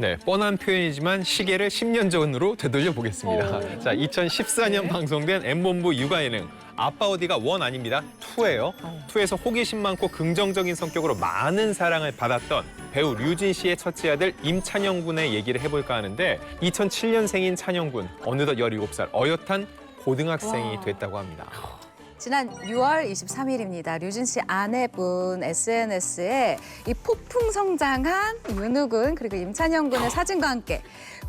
네, 뻔한 표현이지만 시계를 10년 전으로 되돌려 보겠습니다. 자, 2014년 방송된 M본부 육아 예능 아빠 어디가 원 아닙니다. 2예요. 2에서 호기심 많고 긍정적인 성격으로 많은 사랑을 받았던 배우 류진 씨의 첫째 아들 임찬영 군의 얘기를 해볼까 하는데 2007년생인 찬영 군, 어느덧 17살 어엿한 고등학생이 됐다고 합니다. 지난 6월 23일입니다. 류진 씨 아내분 SNS에 이 폭풍 성장한 윤우 군 그리고 임찬영 군의 사진과 함께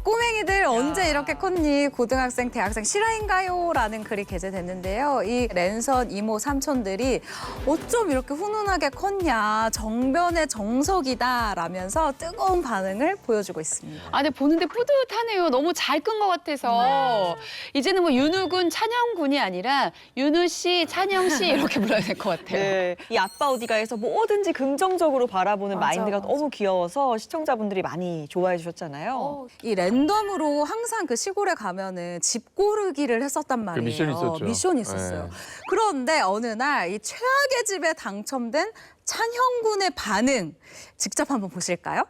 꼬맹이들 언제 이렇게 컸니? 고등학생, 대학생 실화인가요? 라는 글이 게재됐는데요. 이 랜선 이모 삼촌들이 어쩜 이렇게 훈훈하게 컸냐? 정변의 정석이다 라면서 뜨거운 반응을 보여주고 있습니다. 아, 근데 보는데 뿌듯하네요. 너무 잘 큰 것 같아서. 이제는 뭐 윤우 군, 찬영 군이 아니라 윤우 씨, 찬영 씨 이렇게 불러야 될 것 같아요. 네, 이 아빠 어디가에서 뭐든지 긍정적으로 바라보는 마인드가 너무 귀여워서 시청자분들이 많이 좋아해 주셨잖아요. 이 랜덤으로 항상 그 시골에 가면은 집 고르기를 했었단 말이에요. 미션이 있었죠. 미션이 있었어요. 네. 그런데 어느 날 이 최악의 집에 당첨된 찬형 군의 반응 직접 한번 보실까요?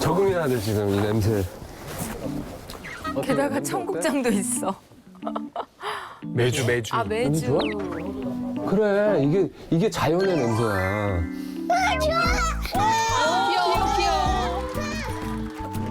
적응해야 돼 지금 이 냄새. 게다가 청국장도 있어. 매주. 아, 매주. 그래 이게 자연의 냄새야.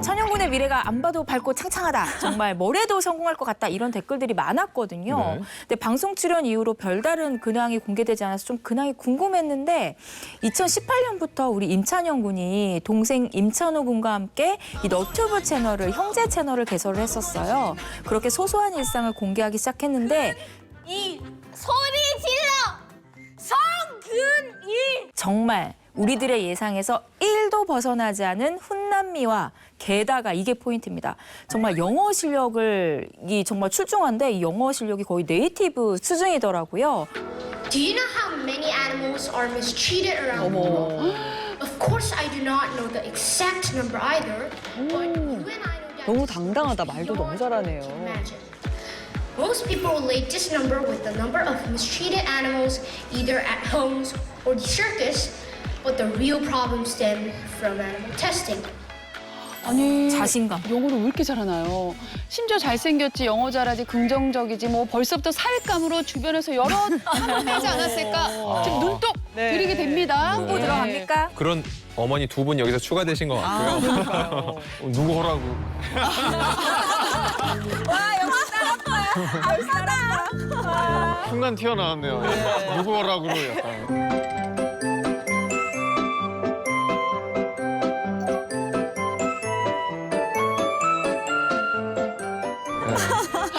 찬영군의 미래가 안 봐도 밝고 창창하다. 정말 뭐래도 성공할 것 같다. 이런 댓글들이 많았거든요. 네. 근데 방송 출연 이후로 별다른 근황이 공개되지 않아서 좀 근황이 궁금했는데 2018년부터 우리 임찬영 군이 동생 임찬호 군과 함께 이 너튜브 채널을 형제 채널을 개설을 했었어요. 그렇게 소소한 일상을 공개하기 시작했는데 이 소리 질러! 성근이! 정말 우리들의 예상에서 1도 벗어나지 않은 훈남미와 게다가 이게 포인트입니다. 정말 영어 실력을 정말 출중한데 이 영어 실력이 거의 네이티브 수준이더라고요. Do you know how many animals are mistreated around the world? Of course, I do not know the exact number either. But you and I know that 너무 당당하다. 말도 너무 잘하네요. imagine. Most people relate this number with the number of mistreated animals either at homes or the circus, but the real problem stem from animal testing. 아니, 자신감. 영어를 왜 이렇게 잘하나요? 심지어 잘생겼지, 영어 잘하지, 긍정적이지, 뭐 벌써부터 사윗감으로 주변에서 여러 사람을 하지 않았을까? 지금 눈독 들이게 됩니다. 또 들어갑니까? 그런 어머니 두 분 여기서 추가되신 것 같고요. 누구 허라고? 순간 튀어나왔네요. 누구 허락으로 약간.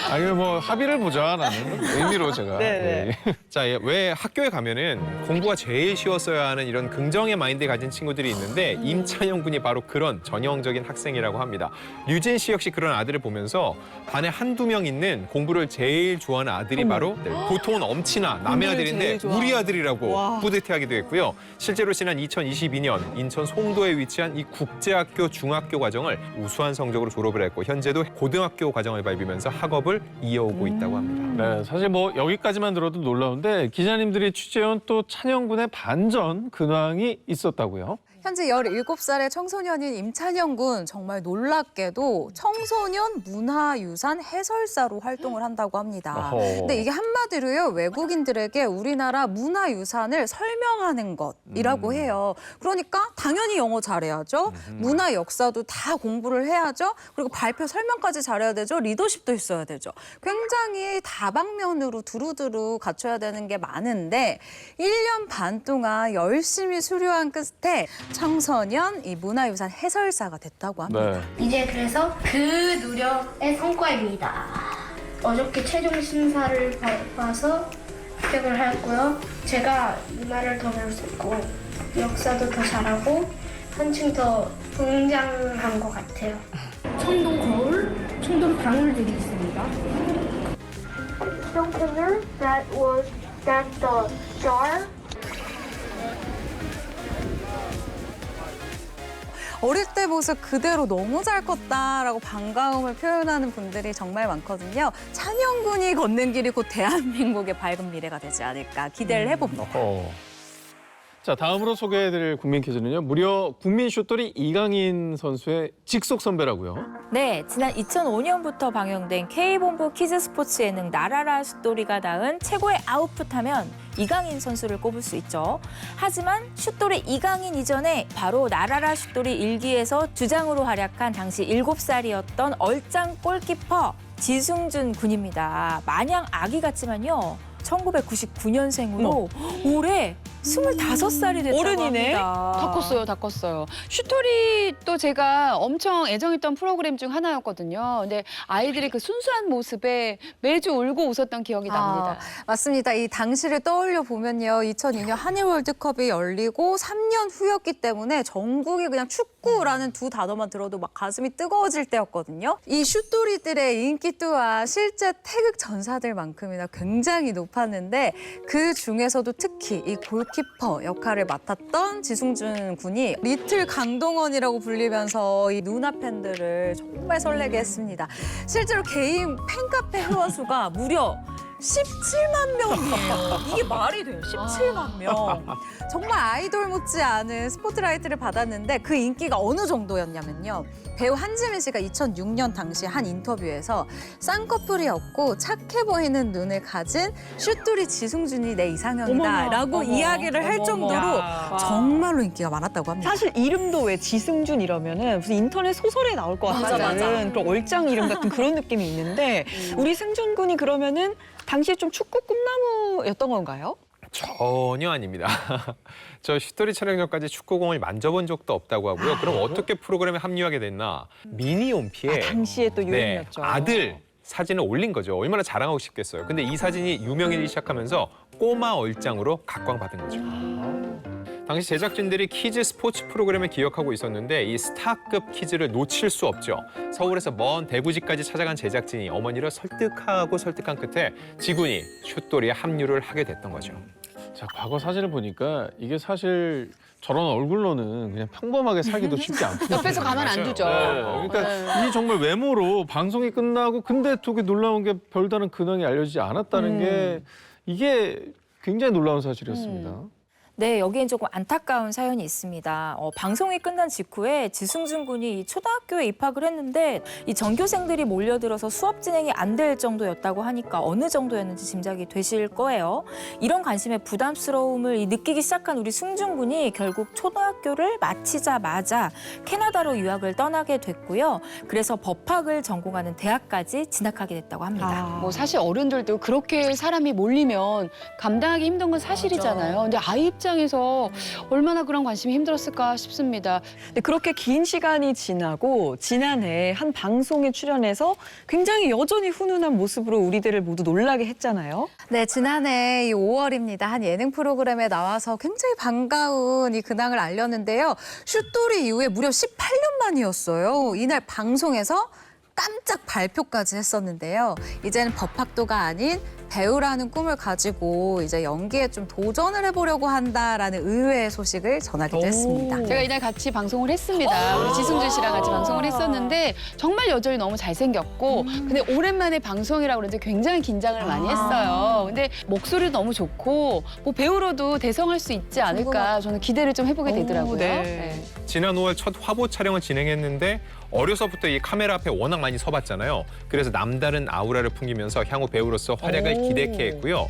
아니 뭐 합의를 보자 나는 의미로 제가. 네네. 네. 자, 왜 학교에 가면은 공부가 제일 쉬웠어야 하는 이런 긍정의 마인드 가진 친구들이 있는데 임찬영 군이 바로 그런 전형적인 학생이라고 합니다. 류진 씨 역시 그런 아들을 보면서 반에 한두 명 있는 공부를 제일 좋아하는 아들이 바로 보통은 엄친아 남의 아들인데 우리 아들이라고 뿌듯해하기도 했고요. 실제로 지난 2022년 인천 송도에 위치한 이 국제학교 중학교 과정을 우수한 성적으로 졸업을 했고 현재도 고등학교 과정을 밟으면서 학업을 이어오고 있다고 합니다. 네, 사실 뭐 여기까지만 들어도 놀라운데 기자님들이 취재한 또 찬영 군의 반전 근황이 있었다고요? 현재 17살의 청소년인 임찬영 군 정말 놀랍게도 청소년 문화유산 해설사로 활동을 한다고 합니다. 어허. 근데 이게 한마디로요 외국인들에게 우리나라 문화유산을 설명하는 것이라고 해요. 그러니까 당연히 영어 잘해야죠. 문화 역사도 다 공부를 해야죠. 그리고 발표 설명까지 잘해야 되죠. 리더십도 있어야 되죠. 굉장히 다방면으로 두루두루 갖춰야 되는 게 많은데 1년 반 동안 열심히 수료한 끝에 청소년 이 문화유산 해설사가 됐다고 합니다. 네. 이제 그래서 그 노력의 성과입니다. 어저께 최종 심사를 봐서 합격을 했고요. 제가 문화를 더 배울 수 있고 역사도 더 잘하고 한층 더 성장한 것 같아요. 청동 거울, 청동 방울들이 있습니다. Container that's the jar. 어릴 때 모습 그대로 너무 잘 컸다라고 반가움을 표현하는 분들이 정말 많거든요. 찬영 군이 걷는 길이 곧 대한민국의 밝은 미래가 되지 않을까 기대를 해봅니다. 자, 다음으로 소개해드릴 국민 퀴즈는요. 무려 국민 슛돌이 이강인 선수의 직속 선배라고요. 네, 지난 2005년부터 방영된 K본부 키즈 스포츠 예능 나라라 슛돌이가 낳은 최고의 아웃풋 하면 이강인 선수를 꼽을 수 있죠. 하지만 슛돌이 이강인 이전에 바로 나라라 슛돌이 1기에서 주장으로 활약한 당시 7살이었던 얼짱 골키퍼 지승준 군입니다. 마냥 아기 같지만요. 1999년생으로 올해 25살이 됐다고 어른이네. 합니다. 다 컸어요, 다 컸어요. 슈토리 또 제가 엄청 애정했던 프로그램 중 하나였거든요. 근데 아이들의 그 순수한 모습에 매주 울고 웃었던 기억이 납니다. 맞습니다. 이 당시를 떠올려 보면요. 2002년 한일 월드컵이 열리고 3년 후였기 때문에 전국이 그냥 축구라는 두 단어만 들어도 막 가슴이 뜨거워질 때였거든요. 이 슛돌이들의 인기 또한 실제 태극 전사들만큼이나 굉장히 높았는데 그 중에서도 특히 이 골키퍼 역할을 맡았던 지승준 군이 리틀 강동원이라고 불리면서 이 누나 팬들을 정말 설레게 했습니다. 실제로 개인 팬카페 회원수가 무려 17만 명이에요. 이게 말이 돼요. 17만 명. 정말 아이돌 못지않은 스포트라이트를 받았는데 그 인기가 어느 정도였냐면요. 배우 한지민 씨가 2006년 당시 한 인터뷰에서 쌍꺼풀이었고 착해 보이는 눈을 가진 슛돌이 지승준이 내 이상형이다 라고 이야기를 할 정도로 정말로 인기가 많았다고 합니다. 사실 이름도 왜 지승준 이러면은 무슨 인터넷 소설에 나올 것 같은 그런 얼짱 이름 같은 그런 느낌이 있는데 우리 승준 군이 그러면은 당시에 좀 축구 꿈나무였던 건가요? 전혀 아닙니다. 저 슛돌이 촬영 전까지 축구공을 만져본 적도 없다고 하고요. 그럼 어떻게 프로그램에 합류하게 됐나? 미니홈피에 당시에 또 유행이었죠. 아들 사진을 올린 거죠. 얼마나 자랑하고 싶겠어요. 근데 이 사진이 유명해지기 시작하면서 꼬마 얼짱으로 각광받은 거죠. 당시 제작진들이 키즈 스포츠 프로그램을 기억하고 있었는데 이 스타급 키즈를 놓칠 수 없죠. 서울에서 먼 대구지까지 찾아간 제작진이 어머니를 설득한 끝에 지군이 슛돌이에 합류를 하게 됐던 거죠. 자, 과거 사진을 보니까 이게 사실 저런 얼굴로는 그냥 평범하게 살기도 쉽지 않거든요. 옆에서 가만 안 두죠. 네, 그러니까 이 정말 외모로 방송이 끝나고 근데 되게 놀라운 게 별다른 근황이 알려지지 않았다는 게 이게 굉장히 놀라운 사실이었습니다. 네, 여기엔 조금 안타까운 사연이 있습니다. 방송이 끝난 직후에 지승준 군이 초등학교에 입학을 했는데 이 전교생들이 몰려들어서 수업 진행이 안 될 정도였다고 하니까 어느 정도였는지 짐작이 되실 거예요. 이런 관심에 부담스러움을 느끼기 시작한 우리 승준 군이 결국 초등학교를 마치자마자 캐나다로 유학을 떠나게 됐고요. 그래서 법학을 전공하는 대학까지 진학하게 됐다고 합니다. 뭐 사실 어른들도 그렇게 사람이 몰리면 감당하기 힘든 건 사실이잖아요. 근데 아이 입장에서 얼마나 그런 관심이 힘들었을까 싶습니다. 근데 그렇게 긴 시간이 지나고 지난해 한 방송에 출연해서 굉장히 여전히 훈훈한 모습으로 우리들을 모두 놀라게 했잖아요. 네, 지난해 5월입니다. 한 예능 프로그램에 나와서 굉장히 반가운 이 근황을 알렸는데요. 슛돌이 이후에 무려 18년 만이었어요. 이날 방송에서 깜짝 발표까지 했었는데요. 이제는 법학도가 아닌 배우라는 꿈을 가지고 이제 연기에 좀 도전을 해보려고 한다라는 의외의 소식을 전하기도 했습니다. 제가 이날 같이 방송을 했습니다. 우리 지승준 씨랑 같이 방송을 했었는데 정말 여전히 너무 잘생겼고 근데 오랜만에 방송이라고 그런지 굉장히 긴장을 많이 했어요. 근데 목소리도 너무 좋고 뭐 배우로도 대성할 수 있지 않을까 저는 기대를 좀 해보게 되더라고요. 네. 지난 5월 첫 화보 촬영을 진행했는데 어려서부터 이 카메라 앞에 워낙 많이 서봤잖아요. 그래서 남다른 아우라를 풍기면서 향후 배우로서 활약을 기대케 했고요.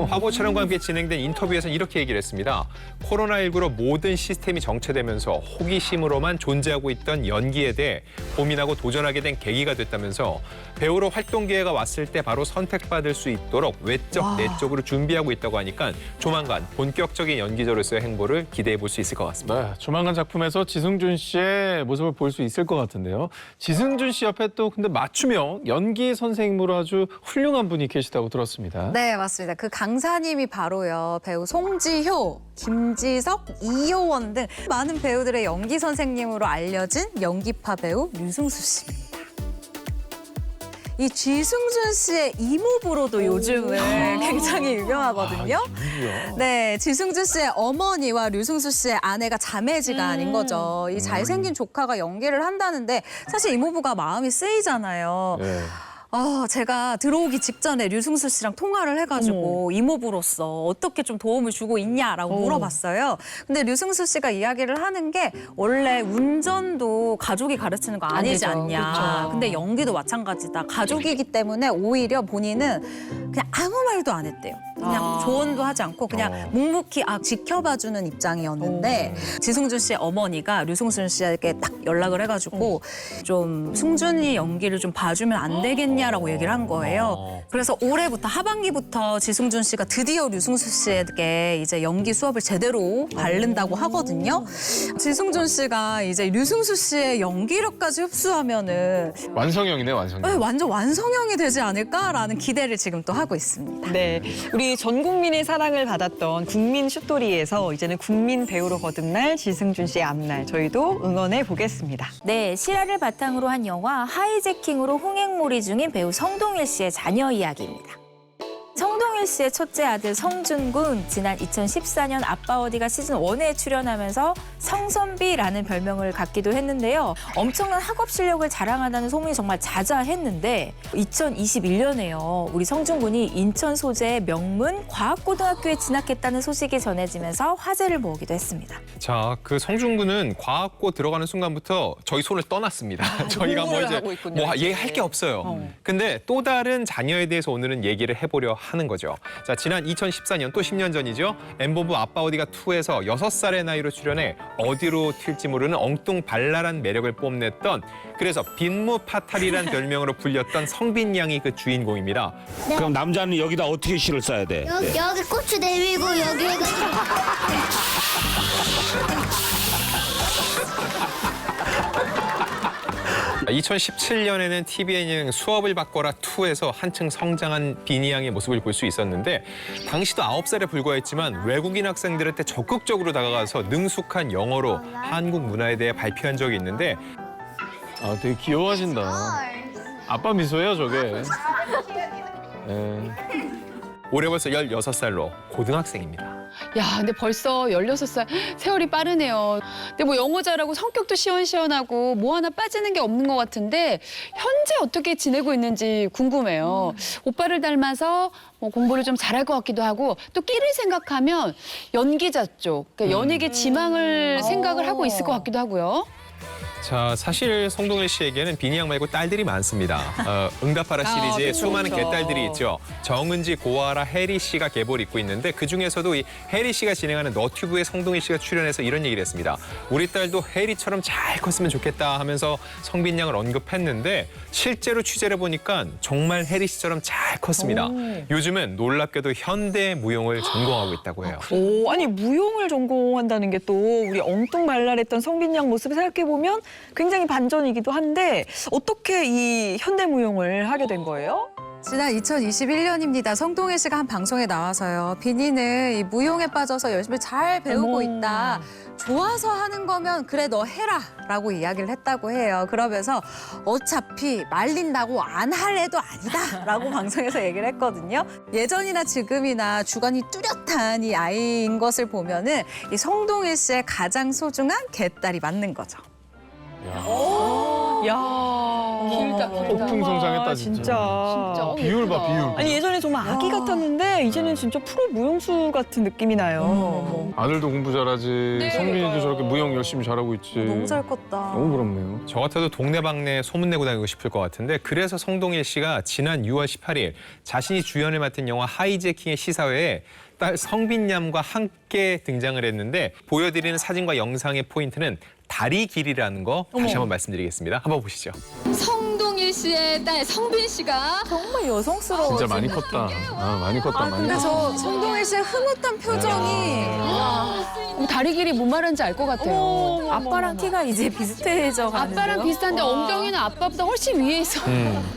화보 촬영과 함께 진행된 인터뷰에서는 이렇게 얘기를 했습니다. 코로나19로 모든 시스템이 정체되면서 호기심으로만 존재하고 있던 연기에 대해 고민하고 도전하게 된 계기가 됐다면서 배우로 활동 기회가 왔을 때 바로 선택받을 수 있도록 외적, 내적으로 준비하고 있다고 하니까 조만간 본격적인 연기자로서의 행보를 기대해 볼 수 있을 것 같습니다. 네, 조만간 작품에서 지승준 씨의 모습을 볼 수 있을 것 같은데요. 지승준 씨 옆에 또 근데 맞춤형 연기 선생님으로 아주 훌륭한 분이 계시다고 들었습니다. 네, 맞습니다. 그 강사님이 바로요. 배우 송지효, 김지석, 이효원 등 많은 배우들의 연기 선생님으로 알려진 연기파 배우 류승수 씨입니다. 이 지승준 씨의 이모부로도 요즘은 굉장히 유명하거든요. 네, 지승준 씨의 어머니와 류승수 씨의 아내가 자매지가 아닌 거죠. 이 잘생긴 조카가 연기를 한다는데 사실 이모부가 마음이 쓰이잖아요. 네. 제가 들어오기 직전에 류승수 씨랑 통화를 해가지고 이모부로서 어떻게 좀 도움을 주고 있냐라고 물어봤어요. 근데 류승수 씨가 이야기를 하는 게 원래 운전도 가족이 가르치는 거 아니지 아니죠. 않냐. 그렇죠. 근데 연기도 마찬가지다. 가족이기 때문에 오히려 본인은 그냥 아무 말도 안 했대요. 그냥 조언도 하지 않고 그냥 묵묵히 지켜봐주는 입장이었는데 지승준 씨의 어머니가 류승준 씨에게 딱 연락을 해가지고 좀 승준이 연기를 좀 봐주면 안 되겠냐라고 얘기를 한 거예요. 그래서 올해부터 하반기부터 지승준 씨가 드디어 류승수 씨에게 이제 연기 수업을 제대로 바른다고 하거든요. 지승준 씨가 이제 류승수 씨의 연기력까지 흡수하면은 완성형이네, 완성형. 완전 완성형이 되지 않을까라는 기대를 지금 또 하고 있습니다. 네, 우리 전 국민의 사랑을 받았던 국민 슛돌이에서 이제는 국민 배우로 거듭날 지승준 씨의 앞날 저희도 응원해 보겠습니다. 네, 실화를 바탕으로 한 영화 하이제킹으로 흥행몰이 중인 배우 성동일 씨의 자녀 이야기입니다. 성동일 씨의 첫째 아들 성준군, 지난 2014년 아빠 어디가 시즌1에 출연하면서 성선비라는 별명을 갖기도 했는데요. 엄청난 학업 실력을 자랑한다는 소문이 정말 자자했는데 2021년에요. 우리 성준군이 인천 소재의 명문 과학고등학교에 진학했다는 소식이 전해지면서 화제를 모으기도 했습니다. 자, 그 성준군은 과학고 들어가는 순간부터 저희 손을 떠났습니다. 저희가 뭐 이제 하고 있군요, 뭐 이제. 얘기할 게 없어요. 근데 또 다른 자녀에 대해서 오늘은 얘기를 해보려 하는 거죠. 자, 지난 2014년 또 10년 전이죠. 엠본부 아빠 어디가 2에서 6살의 나이로 출연해 어디로 튈지 모르는 엉뚱발랄한 매력을 뽐냈던, 그래서 빈무 파탈이란 별명으로 불렸던 성빈 양이 그 주인공입니다. 그럼 남자는 여기다 어떻게 실을 써야 돼? 여기 고추 내밀고 여기 해가지고 2017년에는 TVN 예능 수업을 바꿔라 2에서 한층 성장한 비니 양의 모습을 볼 수 있었는데, 당시도 9살에 불과했지만 외국인 학생들한테 적극적으로 다가가서 능숙한 영어로 한국 문화에 대해 발표한 적이 있는데, 아, 되게 귀여워하신다. 아빠 미소예요, 저게. 네. 올해 벌써 16살로 고등학생입니다. 야, 근데 벌써 16살, 세월이 빠르네요. 근데 뭐 영어 잘하고 성격도 시원시원하고 뭐 하나 빠지는 게 없는 것 같은데 현재 어떻게 지내고 있는지 궁금해요. 오빠를 닮아서 뭐 공부를 좀 잘할 것 같기도 하고, 또 끼를 생각하면 연기자 쪽, 그러니까 연예계 지망을 생각을 하고 있을 것 같기도 하고요. 자, 사실 성동일 씨에게는 비니 양 말고 딸들이 많습니다. 응답하라 시리즈에 그쵸, 수많은 그쵸. 개딸들이 있죠. 정은지, 고아라, 혜리 씨가 계보를 잇고 있는데 그중에서도 이 혜리 씨가 진행하는 너튜브에 성동일 씨가 출연해서 이런 얘기를 했습니다. 우리 딸도 혜리처럼 잘 컸으면 좋겠다 하면서 성빈 양을 언급했는데, 실제로 취재를 보니까 정말 혜리 씨처럼 잘 컸습니다. 요즘은 놀랍게도 현대 무용을 전공하고 있다고 해요. 오, 아니 무용을 전공한다는 게 또 우리 엉뚱발랄했던 성빈 양 모습을 생각해 보면 굉장히 반전이기도 한데 어떻게 이 현대 무용을 하게 된 거예요? 지난 2021년입니다. 성동일 씨가 한 방송에 나와서요. 비니는 이 무용에 빠져서 열심히 잘 배우고 어머. 있다. 좋아서 하는 거면 그래 너 해라 라고 이야기를 했다고 해요. 그러면서 어차피 말린다고 안 할 애도 아니다 라고 방송에서 얘기를 했거든요. 예전이나 지금이나 주관이 뚜렷한 이 아이인 것을 보면은 이 성동일 씨의 가장 소중한 개딸이 맞는 거죠. 야, 길다, 길다. 폭풍성장했다, 진짜. 진짜. 비율 봐, 비율. 아니 예전에 정말 아기 같았는데 이제는 진짜 프로 무용수 같은 느낌이 나요. 아들도 공부 잘하지. 성빈이도 저렇게 무용 열심히 잘하고 있지. 너무 잘 컸다. 너무 부럽네요. 저 같아도 동네방네 소문내고 다니고 싶을 것 같은데, 그래서 성동일 씨가 지난 6월 18일 자신이 주연을 맡은 영화 하이제킹의 시사회에 딸 성빈 양과 함께 등장을 했는데, 보여드리는 사진과 영상의 포인트는 다리 길이라는 거 다시 한번 말씀드리겠습니다. 한번 보시죠. 성동일 씨의 딸 성빈 씨가 정말 여성스러워. 진짜 많이 컸다. 많이 컸다, 많이 근데 컸다. 저 성동일 씨의 흐뭇한 표정이 다리 길이 뭔 말하는지 알 것 같아요. 아빠랑 키가 이제 비슷해져 가는데요. 아빠랑 비슷한데 엉덩이는 아빠보다 훨씬 위에 있어.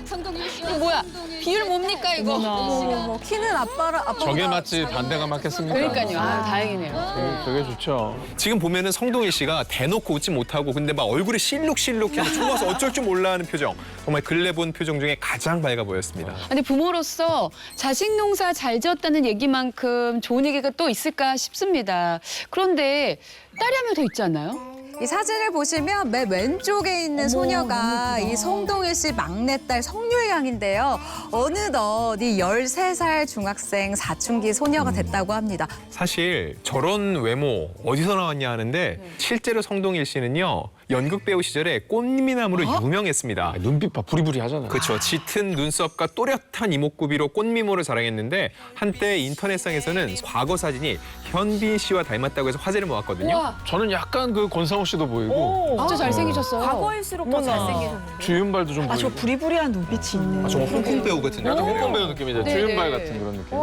성동일 씨. 이거 뭐야? 비율 뭡니까 이거? 어머, 키는 아빠보다 저게 맞지 반대가 맞겠습니까? 그러니까요. 아, 다행이네요. 저게 좋죠. 지금 보면은 성동일 씨가 대놓고 웃지 못하고, 근데 막 얼굴이 실룩실룩해서 좋아서 어쩔 줄 몰라 하는 표정. 정말 근래 본 표정 중에 가장 밝아 보였습니다. 근데 부모로서 자식 농사 잘 지었다는 얘기만큼 좋은 얘기가 또 있을까 싶습니다. 그런데 딸이 한 명 더 있지 않나요? 이 사진을 보시면 맨 왼쪽에 있는 소녀가 이 송동일 씨 막내딸 성률양인데요. 어느덧 이 13살 중학생 사춘기 소녀가 됐다고 합니다. 사실 저런 외모 어디서 나왔냐 하는데 실제로 성동일 씨는요. 연극 배우 시절에 꽃미남으로 유명했습니다. 눈빛 봐, 부리부리하잖아. 그렇죠. 짙은 눈썹과 또렷한 이목구비로 꽃미모를 자랑했는데 한때 인터넷상에서는 과거 사진이 현빈 씨와 닮았다고 해서 화제를 모았거든요. 와, 저는 약간 그 권상우 씨도 보이고 진짜 잘생기셨어요. 과거일수록 더 잘생기셨는데. 주윤발도 좀 아, 저 보이고. 부리부리한 눈빛이 있네. 저 홍콩 배우 같은 약간 느낌이에요. 홍콩 배우 느낌이죠. 네, 주윤발 네. 같은 그런 느낌.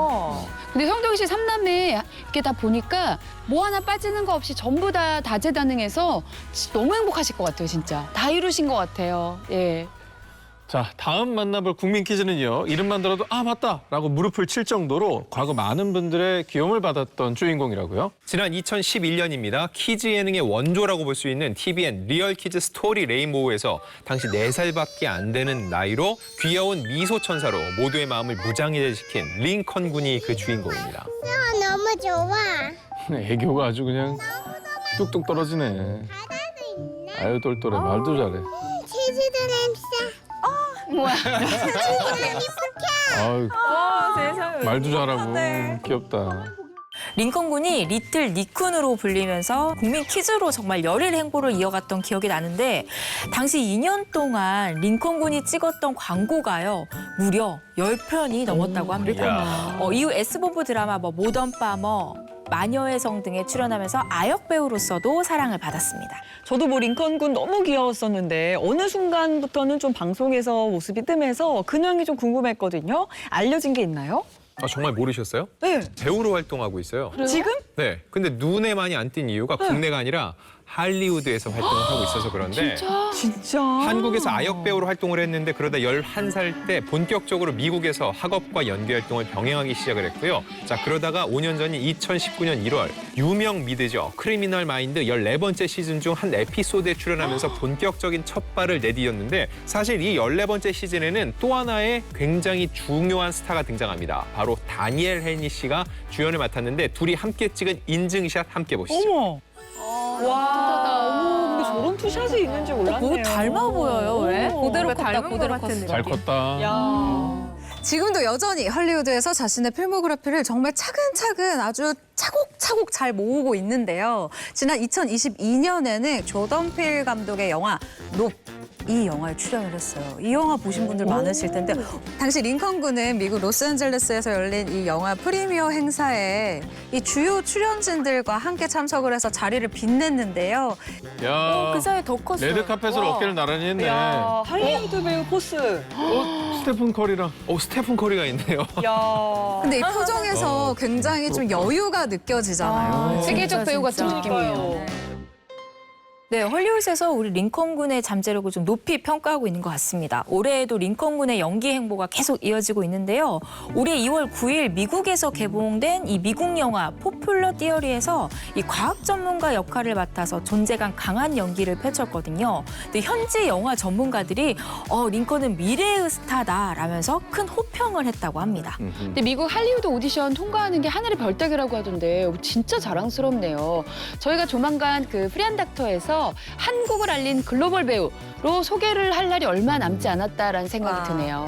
근데 성동일 씨 삼남매 이렇게 다 보니까 뭐 하나 빠지는 거 없이 전부 다 다재다능해서 너무 행복하실 것 같아요, 진짜. 다 이루신 것 같아요. 예. 자, 다음 만나볼 국민 퀴즈는요. 이름만 들어도 아 맞다 라고 무릎을 칠 정도로 과거 많은 분들의 귀여움을 받았던 주인공이라고요. 지난 2011년입니다. 퀴즈 예능의 원조라고 볼 수 있는 TVN 리얼 퀴즈 스토리 레인보우에서 당시 4살밖에 안 되는 나이로 귀여운 미소 천사로 모두의 마음을 무장해제시킨 링컨 군이 그 주인공입니다. 너무 좋아. 애교가 아주 그냥 뚝뚝 떨어지네. 바다도 있네. 아유 똘똘해. 말도 잘해. 치즈도 냄새. 뭐야. 아유 세상에. 말도 잘하고 귀엽다. 링컨 군이 리틀 니쿤으로 불리면서 국민 퀴즈로 정말 열일 행보를 이어갔던 기억이 나는데 당시 2년 동안 링컨 군이 찍었던 광고가요. 무려 10편이 넘었다고 합니다. 이후 S본부 드라마 모던 파머, 마녀의 성 등에 출연하면서 아역 배우로서도 사랑을 받았습니다. 저도 링컨 군 너무 귀여웠었는데 어느 순간부터는 좀 방송에서 모습이 뜸해서 근황이 좀 궁금했거든요. 알려진 게 있나요? 아, 정말 모르셨어요? 네. 배우로 활동하고 있어요. 지금? 네. 근데 눈에 많이 안 띈 이유가 국내가 아니라 할리우드에서 활동을 하고 있어서 그런데 진짜? 한국에서 아역 배우로 활동을 했는데 그러다 11살 때 본격적으로 미국에서 학업과 연기 활동을 병행하기 시작을 했고요. 자, 그러다가 5년 전인 2019년 1월 유명 미드죠. 크리미널 마인드 14번째 시즌 중 한 에피소드에 출연하면서 본격적인 첫 발을 내디뎠는데 사실 이 14번째 시즌에는 또 하나의 굉장히 중요한 스타가 등장합니다. 바로 다니엘 헨리 씨가 주연을 맡았는데 둘이 함께 찍은 인증샷 함께 보시죠. 어머. 와. 근데 저런 투샷이 있는지 몰랐네요. 뭐 닮아 보여요, 왜? 그대로 컸다, 그대로 컸어. 잘 컸다. 야. 지금도 여전히 헐리우드에서 자신의 필모그래피를 정말 차근차근 아주 차곡차곡 잘 모으고 있는데요. 지난 2022년에는 조던 필 감독의 영화 높. 이 영화에 출연을 했어요. 이 영화 보신 분들 많으실 텐데 당시 링컨 군은 미국 로스앤젤레스에서 열린 이 영화 프리미어 행사에 이 주요 출연진들과 함께 참석을 해서 자리를 빛냈는데요. 야, 그 사이에 더 컸어요. 레드카펫을 어깨를 나란히 했네. 야, 할리우드 배우 포스. 스테픈 커리랑. 스테픈 커리가 있네요. 야. 근데 이 표정에서 굉장히 좀 여유가 느껴지잖아요. 세계적 배우 같은 느낌이에요. 그러니까요. 네, 헐리우드에서 우리 링컨 군의 잠재력을 좀 높이 평가하고 있는 것 같습니다. 올해에도 링컨 군의 연기 행보가 계속 이어지고 있는데요. 올해 2월 9일 미국에서 개봉된 이 미국 영화 포퓰러 티어리에서 이 과학 전문가 역할을 맡아서 존재감 강한 연기를 펼쳤거든요. 근데 현지 영화 전문가들이 링컨은 미래의 스타다라면서 큰 호평을 했다고 합니다. 근데 미국 할리우드 오디션 통과하는 게 하늘의 별따기라고 하던데 진짜 자랑스럽네요. 저희가 조만간 그 프리한 닥터에서 한국을 알린 글로벌 배우로 소개를 할 날이 얼마 남지 않았다라는 생각이 드네요.